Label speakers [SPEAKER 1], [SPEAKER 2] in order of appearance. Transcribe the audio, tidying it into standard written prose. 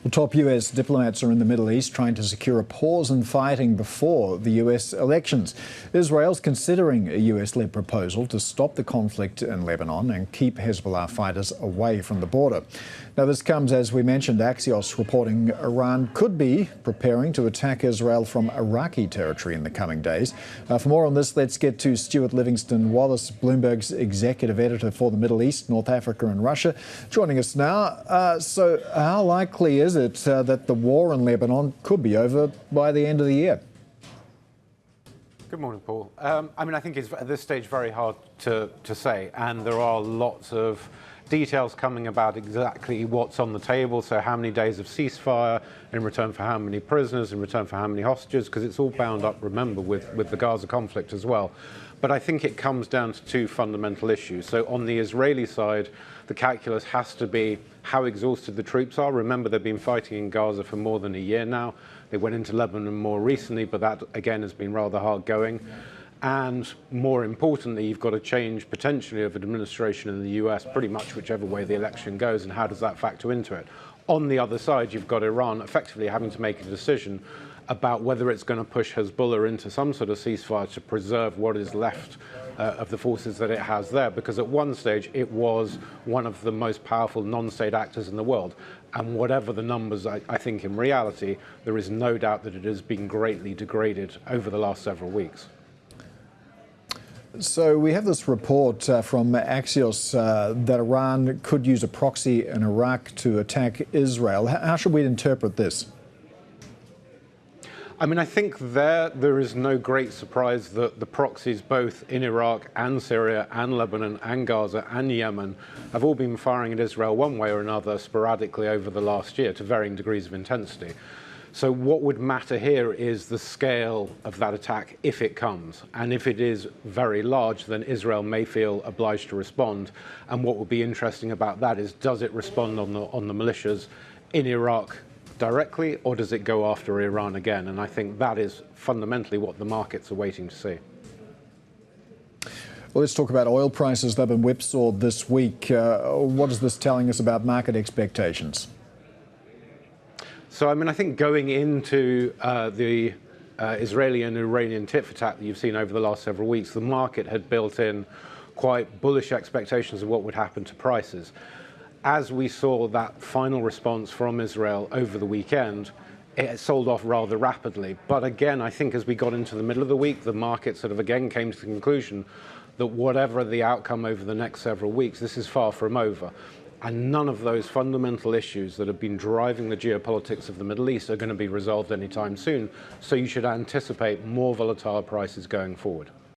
[SPEAKER 1] Well, top US diplomats are in the Middle East trying to secure a pause in fighting before the US elections. Israel's considering a US-led proposal to stop the conflict in Lebanon and keep Hezbollah fighters away from the border. Now, this comes, as we mentioned, Axios reporting Iran could be preparing to attack Israel from Iraqi territory in the coming days. For more on this, let's get to Stuart Livingstone-Wallace, Bloomberg's executive editor for the Middle East, North Africa and Russia, joining us now. So how likely is it that the war in Lebanon could be over by the end of the year?
[SPEAKER 2] Good morning, Paul. I think it's at this stage very hard to say, and there are lots of details coming about exactly what's on the table. So how many days of ceasefire in return for how many prisoners, in return for how many hostages, because it's all bound up, remember, with the Gaza conflict as well. But I think it comes down to two fundamental issues. So on the Israeli side, the calculus has to be how exhausted the troops are. Remember, they've been fighting in Gaza for more than a year now. They went into Lebanon more recently, but that, again, has been rather hard going. And more importantly, you've got a change potentially of administration in the US, pretty much whichever way the election goes, and how does that factor into it? On the other side, you've got Iran effectively having to make a decision about whether it's going to push Hezbollah into some sort of ceasefire to preserve what is left of the forces that it has there, because at one stage it was one of the most powerful non-state actors in the world. And whatever the numbers, I think in reality, there is no doubt that it has been greatly degraded over the last several weeks.
[SPEAKER 1] So we have this report from Axios that Iran could use a proxy in Iraq to attack Israel. How should we interpret this?
[SPEAKER 2] I think there is no great surprise that the proxies both in Iraq and Syria and Lebanon and Gaza and Yemen have all been firing at Israel one way or another sporadically over the last year to varying degrees of intensity. So what would matter here is the scale of that attack if it comes. And if it is very large, then Israel may feel obliged to respond. And what would be interesting about that is, does it respond on the militias in Iraq directly, or does it go after Iran again? And I think that is fundamentally what the markets are waiting to see.
[SPEAKER 1] Well, let's talk about oil prices. They've been whipsawed this week. What is this telling us about market expectations?
[SPEAKER 2] So, I think going into the Israeli and Iranian tit-for-tat that you've seen over the last several weeks, the market had built in quite bullish expectations of what would happen to prices. As we saw that final response from Israel over the weekend, it sold off rather rapidly. But again, I think as we got into the middle of the week, the market sort of again came to the conclusion that whatever the outcome over the next several weeks, this is far from over. And none of those fundamental issues that have been driving the geopolitics of the Middle East are going to be resolved anytime soon. So you should anticipate more volatile prices going forward.